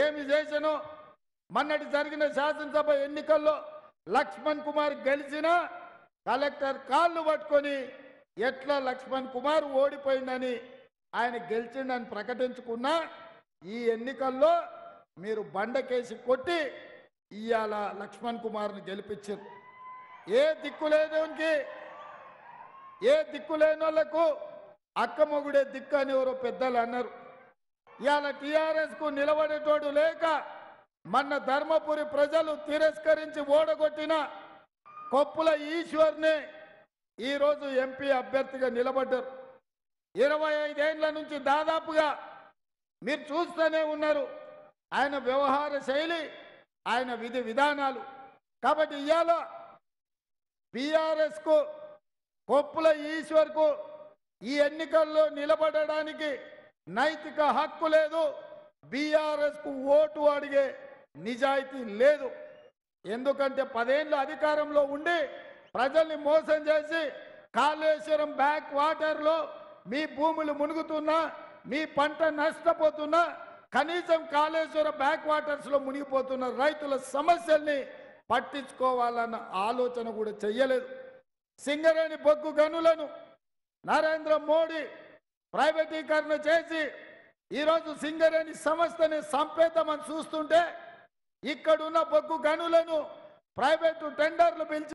ఏమి చేశానో మొన్నటి జరిగిన శాసనసభ ఎన్నికల్లో లక్ష్మణ్ కుమార్ గెలిచినా కలెక్టర్ కాళ్ళు పట్టుకొని ఎట్లా లక్ష్మణ్ కుమార్ ఓడిపోయిందని ఆయన గెలిచిండని ప్రకటించుకున్నా ఈ ఎన్నికల్లో మీరు బండకేసి కొట్టి ఇవాళ లక్ష్మణ్ కుమార్ని గెలిపించారు. ఏ దిక్కు లేని వాళ్ళకు అక్కమొగుడే దిక్కు అని ఎవరో పెద్దలు అన్నారు. ఇవాళ టీఆర్ఎస్కు నిలబడేటోడు లేక మొన్న ధర్మపురి ప్రజలు తిరస్కరించి ఓడగొట్టిన కొప్పుల ఈశ్వర్ని ఈరోజు ఎంపీ అభ్యర్థిగా నిలబడ్డారు. 25 ఏళ్ల నుంచి దాదాపుగా మీరు చూస్తూనే ఉన్నారు ఆయన వ్యవహార శైలి, ఆయన విధి విధానాలు. కాబట్టి ఇవాళ బీఆర్ఎస్కు కొప్పుల ఈశ్వర్కు ఈ ఎన్నికల్లో నిలబడడానికి నైతిక హక్కు లేదు. బీఆర్ఎస్కు ఓటు అడిగే నిజాయితీ లేదు. ఎందుకంటే 10 ఏళ్ళు అధికారంలో ఉండి ప్రజల్ని మోసం చేసి కాళేశ్వరం బ్యాక్ వాటర్లో మీ భూములు మునుగుతున్నా, మీ పంట నష్టపోతున్నా, కనీసం కాళేశ్వర బ్యాక్ వాటర్స్లో మునిగిపోతున్న రైతుల సమస్యల్ని పట్టించుకోవాలన్న ఆలోచన కూడా చెయ్యలేదు. సింగరేణి బొగ్గు గనులను నరేంద్ర మోడీ ప్రైవేటీకరణ చేసి ఈరోజు సింగరేణి సంస్థని సంపేద్దామని చూస్తుంటే ఇక్కడున్న బొగ్గు గనులను ప్రైవేటు టెండర్లు పిలిచి